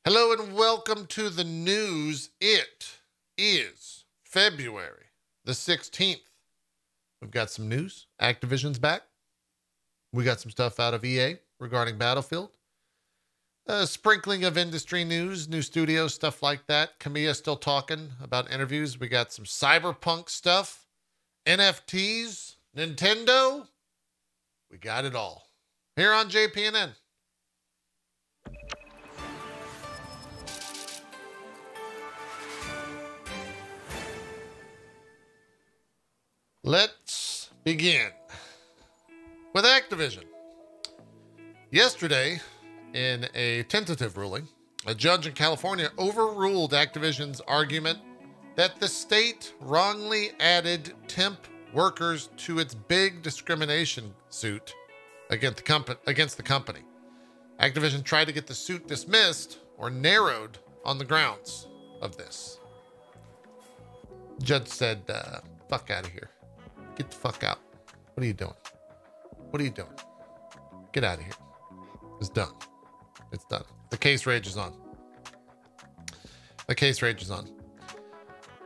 Hello and welcome to the news. It is February the 16th. We've got some news. Activision's back. We got some stuff out of EA regarding Battlefield. A sprinkling of industry news, new studios, stuff like that. Kamiya still talking about interviews. We got some Cyberpunk stuff, NFTs, Nintendo. We got it all here on JPNN. Let's begin with Activision. Yesterday, in a tentative ruling, a judge in California overruled Activision's argument that the state wrongly added temp workers to its big discrimination suit against the company. Activision tried to get the suit dismissed or narrowed on the grounds of this. The judge said, fuck out of here. Get the fuck out. What are you doing? What are you doing? Get out of here. It's done. It's done. The case rages on. The case rages on.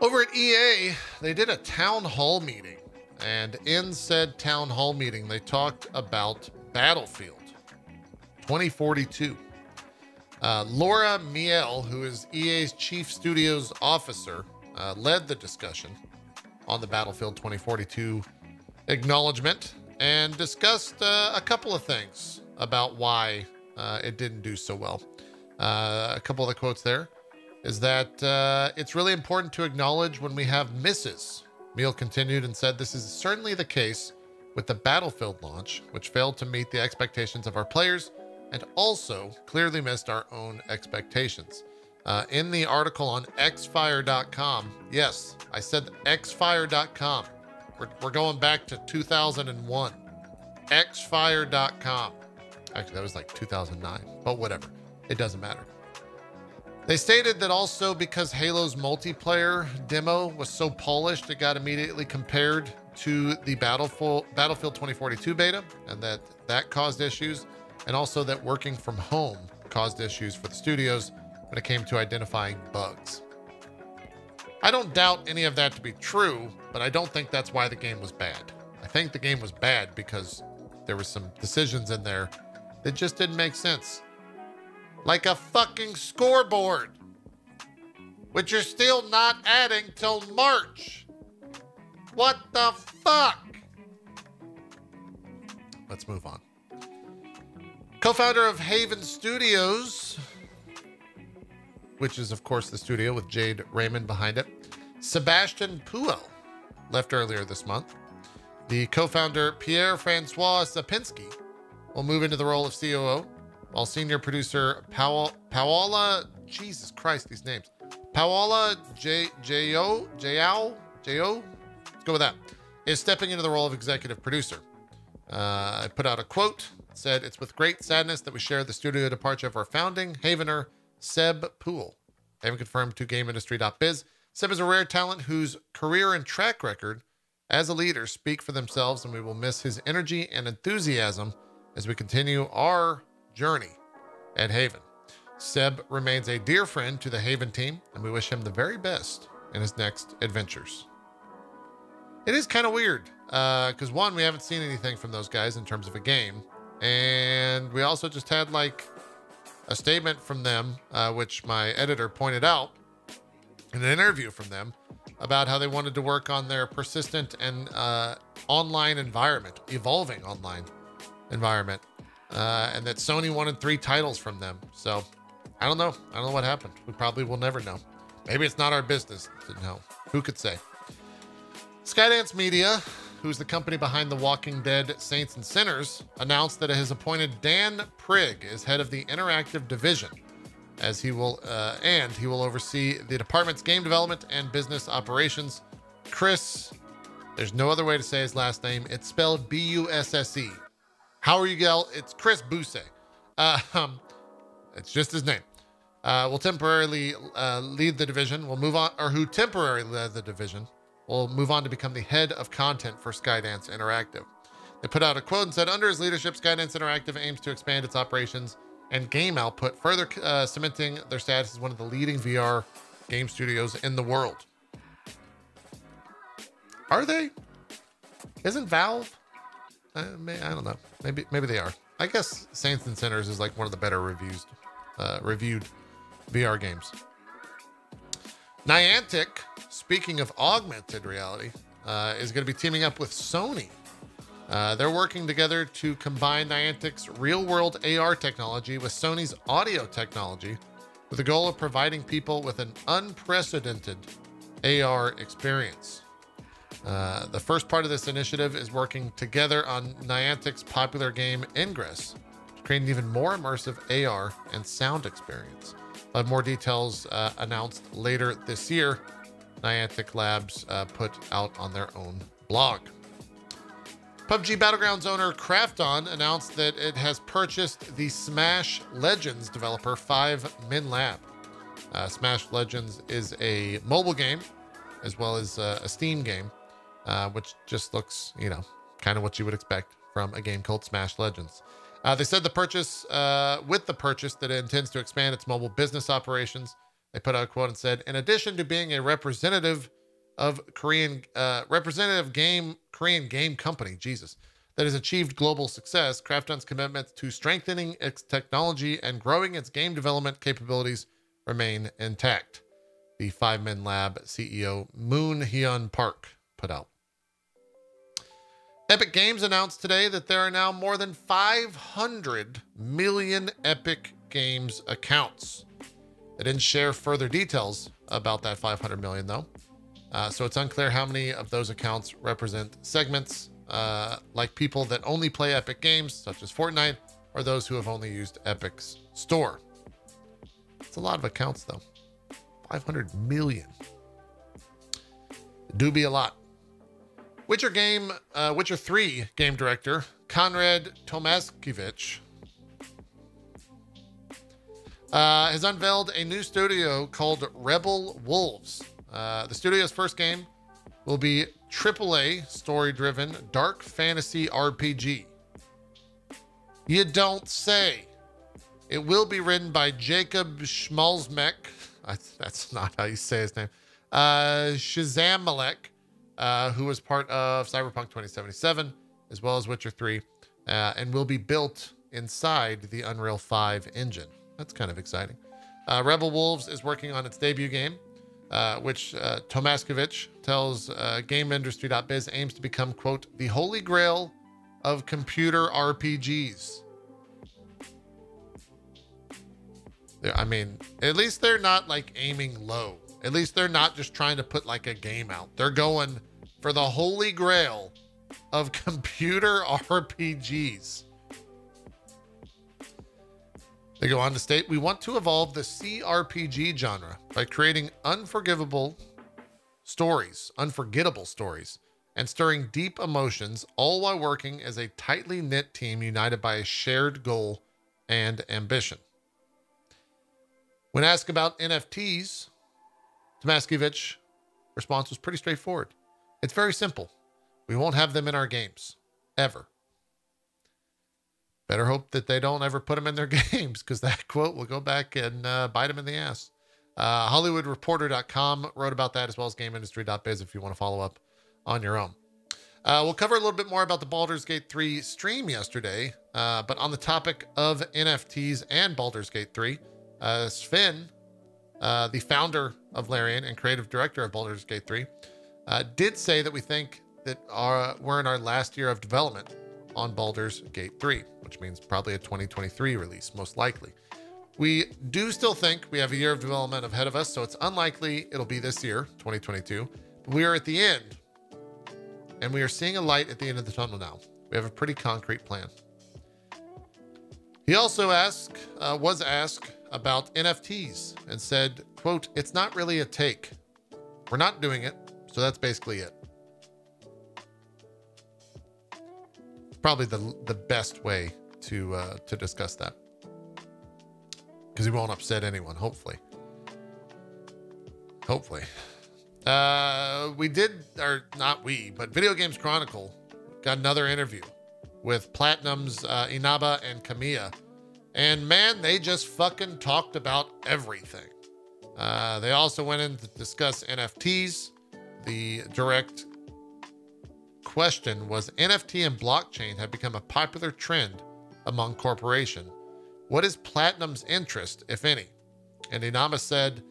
Over at EA, they did a town hall meeting. And in said town hall meeting, they talked about Battlefield 2042. Laura Miele, who is EA's chief studios officer, led the discussion on the Battlefield 2042 acknowledgement and discussed a couple of things about why it didn't do so well. A couple of the quotes there is that it's really important to acknowledge when we have misses. Miele continued and said, this is certainly the case with the Battlefield launch, which failed to meet the expectations of our players and also clearly missed our own expectations. In the article on xfire.com, yes, I said xfire.com. We're going back to 2001. xfire.com. Actually, that was like 2009, but whatever. It doesn't matter. They stated that also because Halo's multiplayer demo was so polished, it got immediately compared to the Battlefield 2042 beta, and that caused issues, and also that working from home caused issues for the studios when it came to identifying bugs. I don't doubt any of that to be true, but I don't think that's why the game was bad. I think the game was bad because there were some decisions in there that just didn't make sense. Like a fucking scoreboard, which you're still not adding till March. What the fuck? Let's move on. Co-founder of Haven Studios, which is, of course, the studio with Jade Raymond behind it, Sebastian Puel, left earlier this month. The co-founder, Pierre-Francois Sapinski, will move into the role of COO, while senior producer Paola, Jesus Christ, these names, Paola Jao, let's go with that, is stepping into the role of executive producer. I put out a quote, said, it's with great sadness that we share the studio departure of our founding Havener, Seb Puel. I haven't confirmed to GameIndustry.biz. Seb is a rare talent whose career and track record as a leader speak for themselves, and we will miss his energy and enthusiasm as we continue our journey at Haven. Seb remains a dear friend to the Haven team, and we wish him the very best in his next adventures. It is kind of weird, because one, we haven't seen anything from those guys in terms of a game, and we also just had like a statement from them, which my editor pointed out in an interview from them about how they wanted to work on their persistent and online environment, evolving online environment, and that Sony wanted 3 titles from them. So I don't know. I don't know what happened. We probably will never know. Maybe it's not our business to know. Who could say? Skydance Media, who's the company behind The Walking Dead Saints and Sinners, announced that it has appointed Dan Prigg as head of the interactive division, as he will oversee the department's game development and business operations. Chris, there's no other way to say his last name. It's spelled B-U-S-S-E. How are you, Gal? It's Chris Busse. It's just his name. Will temporarily lead the division. Will move on, or who temporarily led the division, will move on to become the head of content for Skydance Interactive. They put out a quote and said, under his leadership, Skydance Interactive aims to expand its operations and game output, further cementing their status as one of the leading VR game studios in the world. Are they? Isn't Valve? I don't know. Maybe they are. I guess Saints and Sinners is like one of the better reviewed VR games. Niantic, speaking of augmented reality, is going to be teaming up with Sony. They're working together to combine Niantic's real-world AR technology with Sony's audio technology with the goal of providing people with an unprecedented AR experience. The first part of this initiative is working together on Niantic's popular game Ingress to create an even more immersive AR and sound experience. We'll have more details announced later this year. Niantic Labs put out on their own blog. PUBG Battlegrounds owner Krafton announced that it has purchased the Smash Legends developer 5min Lab. Smash Legends is a mobile game as well as a Steam game, which just looks, kind of what you would expect from a game called Smash Legends. They said the purchase that it intends to expand its mobile business operations. They put out a quote and said, in addition to being a representative Korean game company, that has achieved global success, Krafton's commitment to strengthening its technology and growing its game development capabilities remain intact. The 5min Lab CEO Moon Hyun Park put out. Epic Games announced today that there are now more than 500 million Epic Games accounts. They didn't share further details about that 500 million though. So it's unclear how many of those accounts represent segments like people that only play Epic Games, such as Fortnite, or those who have only used Epic's store. It's a lot of accounts though. 500 million. Do be a lot. Witcher 3 game director Konrad Tomaskiewicz has unveiled a new studio called Rebel Wolves. The studio's first game will be AAA story-driven dark fantasy RPG. You don't say. It will be written by Jacob Schmalzmek. That's not how you say his name. Shazamalek, who was part of Cyberpunk 2077, as well as Witcher 3, and will be built inside the Unreal 5 engine. That's kind of exciting. Rebel Wolves is working on its debut game, which Tomaskiewicz tells GameIndustry.biz aims to become, quote, the holy grail of computer RPGs. I mean, at least they're not like aiming low. At least they're not just trying to put like a game out. They're going for the holy grail of computer RPGs. They go on to state, we want to evolve the CRPG genre by creating unforgettable stories, and stirring deep emotions, all while working as a tightly knit team united by a shared goal and ambition. When asked about NFTs, Tomaskiewicz response was pretty straightforward. It's very simple. We won't have them in our games, ever. Better hope that they don't ever put them in their games, because that quote will go back and bite them in the ass. HollywoodReporter.com wrote about that, as well as GameIndustry.biz if you want to follow up on your own. We'll cover a little bit more about the Baldur's Gate 3 stream yesterday, but on the topic of NFTs and Baldur's Gate 3, Sven, the founder of Larian and creative director of Baldur's Gate 3, did say that we think that we're in our last year of development on Baldur's Gate 3, which means probably a 2023 release, most likely. We do still think we have a year of development ahead of us, so it's unlikely it'll be this year, 2022. But we are at the end, and we are seeing a light at the end of the tunnel now. We have a pretty concrete plan. He also was asked about NFTs and said, quote, it's not really a take. We're not doing it, so that's basically it. It's probably the best way to discuss that, because he won't upset anyone, hopefully. But Video Games Chronicle got another interview with Platinum's Inaba and Kamiya. And man, they just fucking talked about everything. They also went in to discuss NFTs. The direct question was, NFT and blockchain have become a popular trend among corporations. What is Platinum's interest, if any? And Inama said,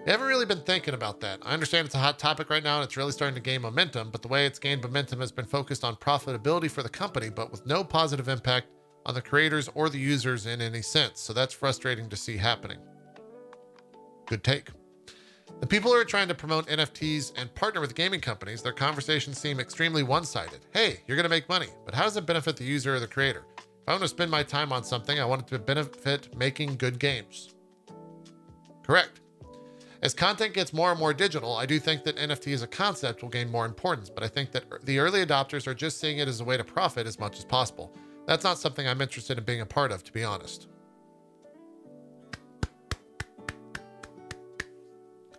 we haven't really been thinking about that. I understand it's a hot topic right now and it's really starting to gain momentum, but the way it's gained momentum has been focused on profitability for the company, but with no positive impact on the creators or the users in any sense. So that's frustrating to see happening. Good take. The people who are trying to promote NFTs and partner with gaming companies, their conversations seem extremely one-sided. Hey, you're going to make money, but how does it benefit the user or the creator? If I want to spend my time on something, I want it to benefit making good games. Correct. As content gets more and more digital, I do think that NFT as a concept will gain more importance, but I think that the early adopters are just seeing it as a way to profit as much as possible. That's not something I'm interested in being a part of, to be honest.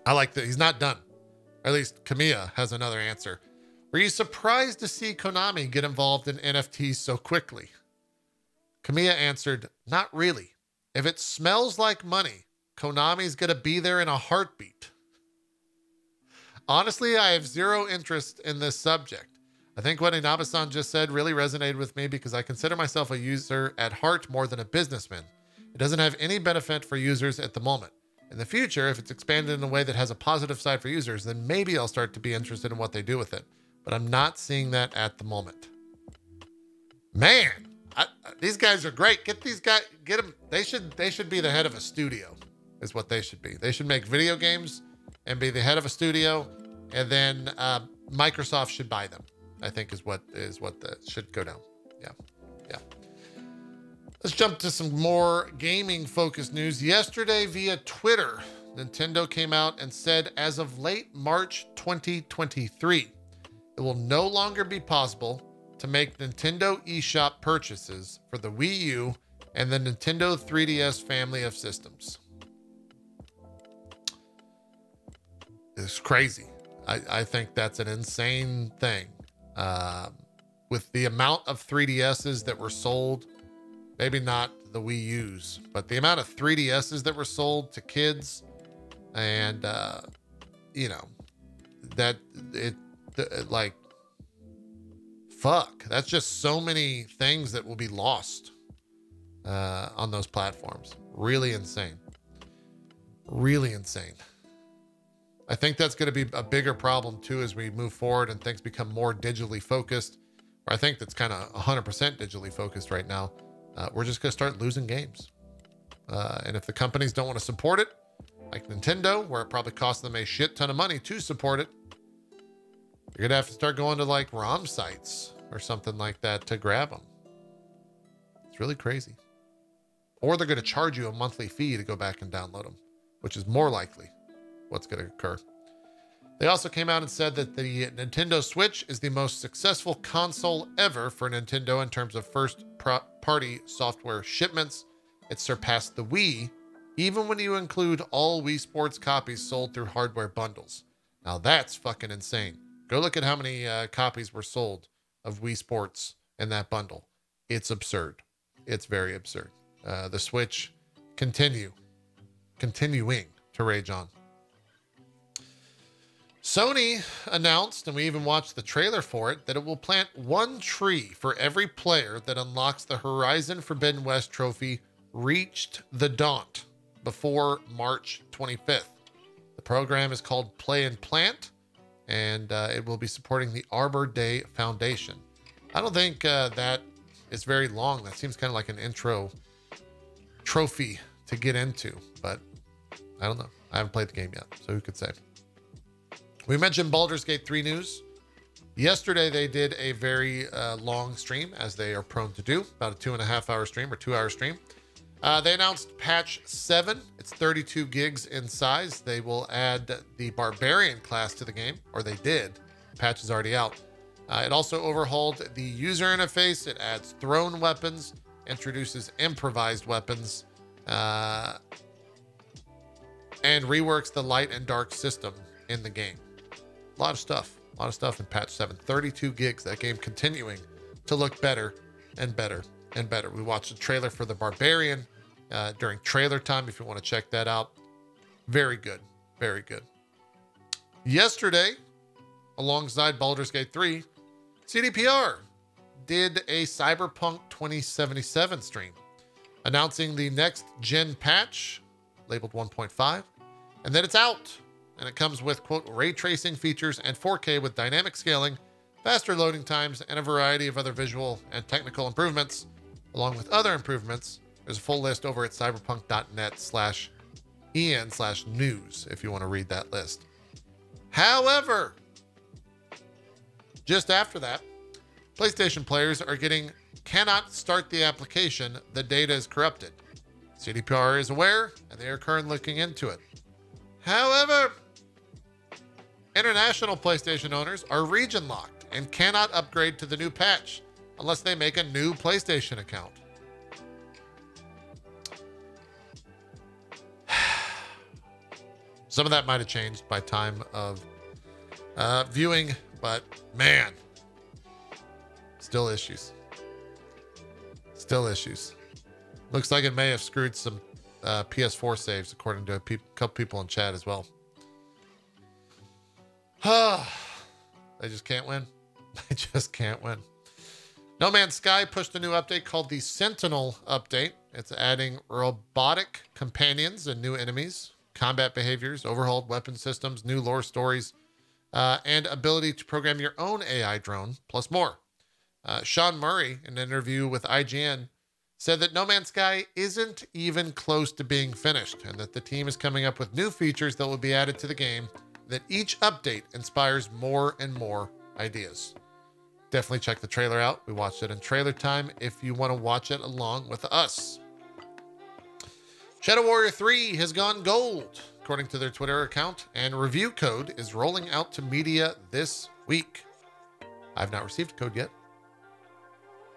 I like that he's not done. Or at least Kamiya has another answer. Were you surprised to see Konami get involved in NFTs so quickly? Kamiya answered, not really. If it smells like money, Konami's going to be there in a heartbeat. Honestly, I have zero interest in this subject. I think what Inaba-san just said really resonated with me because I consider myself a user at heart more than a businessman. It doesn't have any benefit for users at the moment. In the future, if it's expanded in a way that has a positive side for users, then maybe I'll start to be interested in what they do with it. But I'm not seeing that at the moment. Man, these guys are great. Get these guys, get them. They should be the head of a studio, is what they should be. They should make video games and be the head of a studio, and then Microsoft should buy them. I think is what that should go down. Yeah. Let's jump to some more gaming-focused news. Yesterday, via Twitter, Nintendo came out and said, as of late March 2023, it will no longer be possible to make Nintendo eShop purchases for the Wii U and the Nintendo 3DS family of systems. It's crazy. I think that's an insane thing. With the amount of 3DSs that were sold, maybe not the Wii U's, but the amount of 3DSs that were sold to kids, and fuck, that's just so many things that will be lost on those platforms. Really insane. I think that's going to be a bigger problem too as we move forward and things become more digitally focused. Or I think that's kind of 100% digitally focused right now. We're just going to start losing games. And if the companies don't want to support it, like Nintendo, where it probably costs them a shit ton of money to support it, you're going to have to start going to like ROM sites or something like that to grab them. It's really crazy. Or they're going to charge you a monthly fee to go back and download them, which is more likely what's going to occur. They also came out and said that the Nintendo Switch is the most successful console ever for Nintendo in terms of first-party software shipments. It surpassed the Wii, even when you include all Wii Sports copies sold through hardware bundles. Now that's fucking insane. Go look at how many copies were sold of Wii Sports in that bundle. It's absurd. It's very absurd. The Switch continuing to rage on. Sony announced, and we even watched the trailer for it, that it will plant one tree for every player that unlocks the Horizon Forbidden West trophy Reached the Daunt before March 25th. The program is called Play and Plant, and it will be supporting the Arbor Day Foundation. I don't think that is very long. That seems kind of like an intro trophy to get into, but I don't know. I haven't played the game yet, so who could say? We mentioned Baldur's Gate 3 news. Yesterday, they did a very long stream, as they are prone to do, about a 2.5 hour stream or 2 hour stream. They announced patch 7. It's 32 gigs in size. They will add the Barbarian class to the game, or they did. The patch is already out. It also overhauled the user interface. It adds thrown weapons, introduces improvised weapons, and reworks the light and dark system in the game. A lot of stuff in patch 7. 32 gigs. That game continuing to look better and better and better. We watched the trailer for the Barbarian during trailer time if you want to check that out. Very good. Very good. Yesterday, alongside Baldur's Gate 3, CDPR did a Cyberpunk 2077 stream, announcing the next gen patch, labeled 1.5, and that it's out. And it comes with, quote, ray tracing features and 4K with dynamic scaling, faster loading times, and a variety of other visual and technical improvements, along with other improvements. There's a full list over at cyberpunk.net/en/news if you want to read that list. However, just after that, PlayStation players are getting cannot start the application. The data is corrupted. CDPR is aware, and they are currently looking into it. However, international PlayStation owners are region locked and cannot upgrade to the new patch unless they make a new PlayStation account. Some of that might have changed by time of viewing, but man, still issues. Still issues. Looks like it may have screwed some PS4 saves, according to a couple people in chat as well. They just can't win. They just can't win. No Man's Sky pushed a new update called the Sentinel update. It's adding robotic companions and new enemies, combat behaviors, overhauled weapon systems, new lore stories, and ability to program your own AI drone, plus more. Sean Murray, in an interview with IGN, said that No Man's Sky isn't even close to being finished, and that the team is coming up with new features that will be added to the game, that each update inspires more and more ideas. Definitely check the trailer out. We watched it in trailer time if you want to watch it along with us. Shadow Warrior 3 has gone gold, according to their Twitter account, and review code is rolling out to media this week. I've not received a code yet,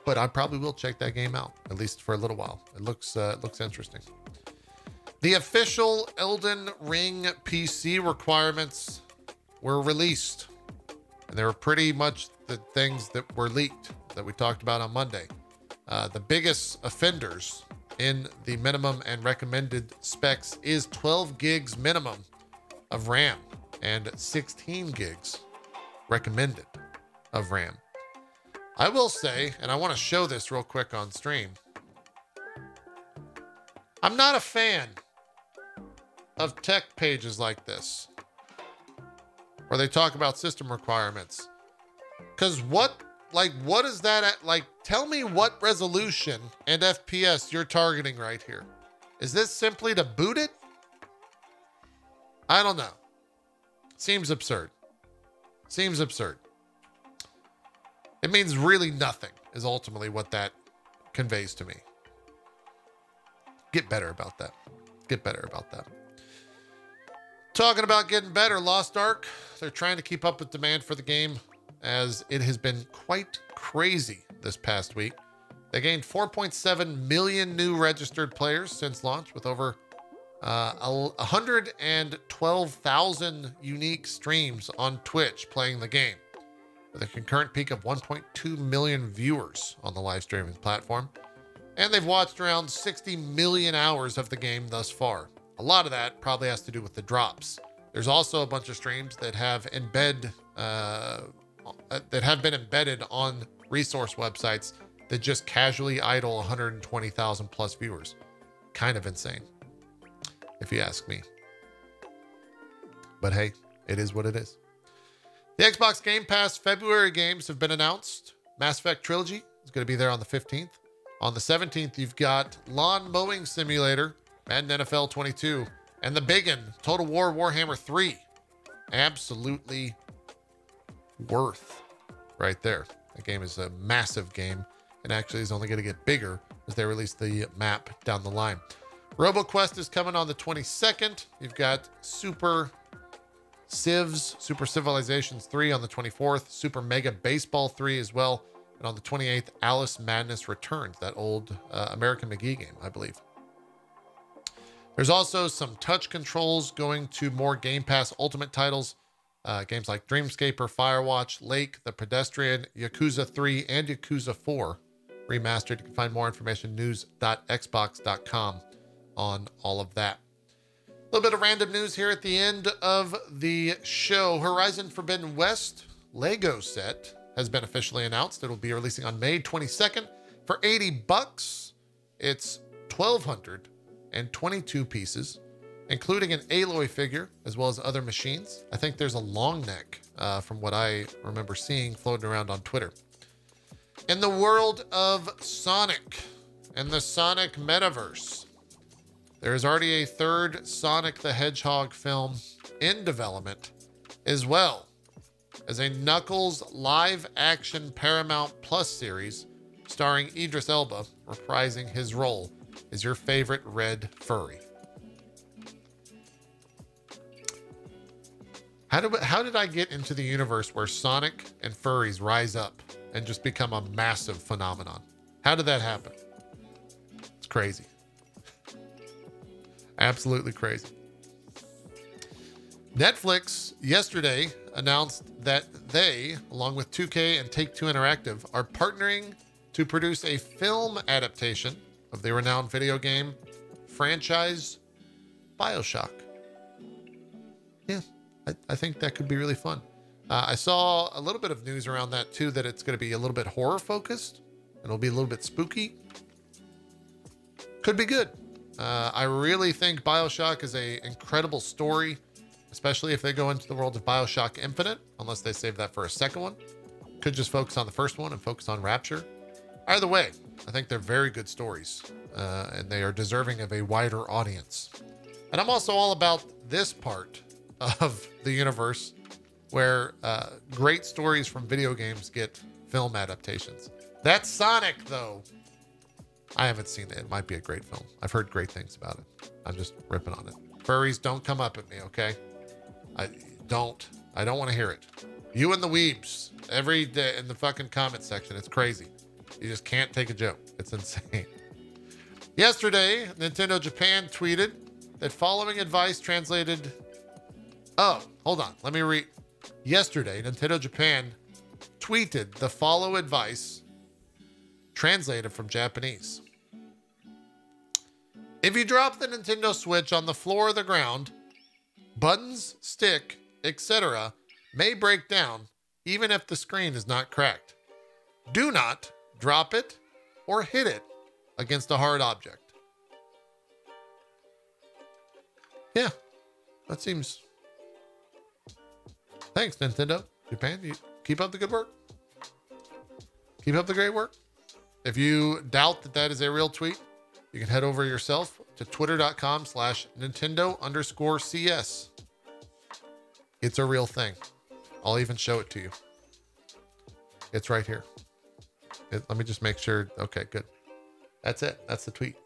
but I probably will check that game out, at least for a little while. It looks interesting. The official Elden Ring PC requirements were released, and they were pretty much the things that were leaked that we talked about on Monday. The biggest offenders in the minimum and recommended specs is 12 gigs minimum of RAM and 16 gigs recommended of RAM. I will say, and I want to show this real quick on stream, I'm not a fan of tech pages like this, where they talk about system requirements. Because what is that at? Like, tell me what resolution and FPS you're targeting right here. Is this simply to boot it? I don't know. Seems absurd. Seems absurd. It means really nothing is ultimately what that conveys to me. Get better about that. Get better about that. Talking about getting better, Lost Ark, they're trying to keep up with demand for the game, as it has been quite crazy this past week. They gained 4.7 million new registered players since launch, with over 112,000 unique streams on Twitch playing the game, with a concurrent peak of 1.2 million viewers on the live streaming platform. And they've watched around 60 million hours of the game thus far. A lot of that probably has to do with the drops. There's also a bunch of streams that have been embedded on resource websites that just casually idle 120,000 plus viewers. Kind of insane, if you ask me. But hey, it is what it is. The Xbox Game Pass February games have been announced. Mass Effect Trilogy is going to be there on the 15th. On the 17th, you've got Lawn Mowing Simulator, Madden NFL 22, and the biggin, Total War Warhammer 3. Absolutely worth right there. The game is a massive game, and actually is only going to get bigger as they release the map down the line. RoboQuest is coming on the 22nd. You've got Super Civilizations 3 on the 24th, Super Mega Baseball 3 as well, and on the 28th, Alice Madness Returns, that old American McGee game, I believe. There's also some touch controls going to more Game Pass Ultimate titles. Games like Dreamscaper, Firewatch, Lake, The Pedestrian, Yakuza 3, and Yakuza 4 remastered. You can find more information news.xbox.com. on all of that. A little bit of random news here at the end of the show. Horizon Forbidden West Lego set has been officially announced. It'll be releasing on May 22nd for $80. It's 1,222 pieces, including an Aloy figure, as well as other machines. I think there's a long neck from what I remember seeing floating around on Twitter. In the world of Sonic and the Sonic metaverse, there is already a third Sonic the Hedgehog film in development, as well as a Knuckles live-action Paramount Plus series starring Idris Elba reprising his role as your favorite red furry. How did I get into the universe where Sonic and furries rise up and just become a massive phenomenon? How did that happen? It's crazy. Absolutely crazy. Netflix yesterday announced that they, along with 2K and Take-Two Interactive, are partnering to produce a film adaptation of the renowned video game franchise BioShock. Yeah, I think that could be really fun. I saw a little bit of news around that too, that it's going to be a little bit horror focused. It'll be a little bit spooky. Could be good. I really think BioShock is an incredible story, especially if they go into the world of BioShock Infinite, unless they save that for a second one. Could just focus on the first one and focus on Rapture. Either way, I think they're very good stories, and they are deserving of a wider audience. And I'm also all about this part of the universe where great stories from video games get film adaptations. That's Sonic, though. I haven't seen it. It might be a great film. I've heard great things about it. I'm just ripping on it. Furries, don't come up at me, okay? I don't want to hear it. You and the weebs every day in the fucking comment section. It's crazy. You just can't take a joke. It's insane. Yesterday, Nintendo Japan tweeted that following advice translated... Oh, hold on. Let me read. Yesterday, Nintendo Japan tweeted the follow advice translated from Japanese. If you drop the Nintendo Switch on the floor or the ground, buttons, stick, etc. may break down even if the screen is not cracked. Do not drop it or hit it against a hard object. Yeah, that seems... Thanks, Nintendo Japan. You keep up the good work. Keep up the great work. If you doubt that that is a real tweet, you can head over yourself to twitter.com/Nintendo_CS. It's a real thing. I'll even show it to you. It's right here. Let me just make sure. Okay, good. That's it. That's the tweet.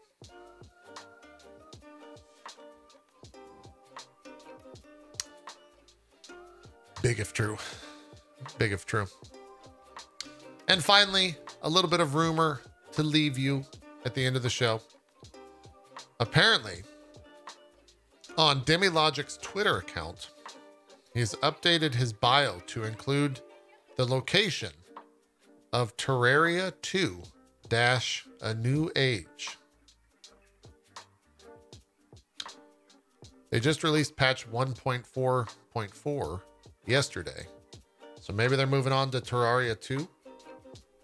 Big if true. Big if true. And finally, a little bit of rumor to leave you at the end of the show. Apparently, on DemiLogic's Twitter account, he's updated his bio to include the location of Terraria 2 - A New Age. They just released patch 1.4.4 yesterday. So maybe they're moving on to Terraria 2.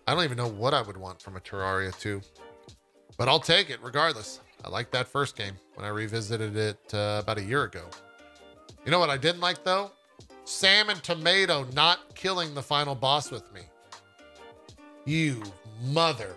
I don't even know what I would want from a Terraria 2, but I'll take it regardless. I liked that first game when I revisited it about a year ago. You know what I didn't like though? Sam and Tomato not killing the final boss with me. You mother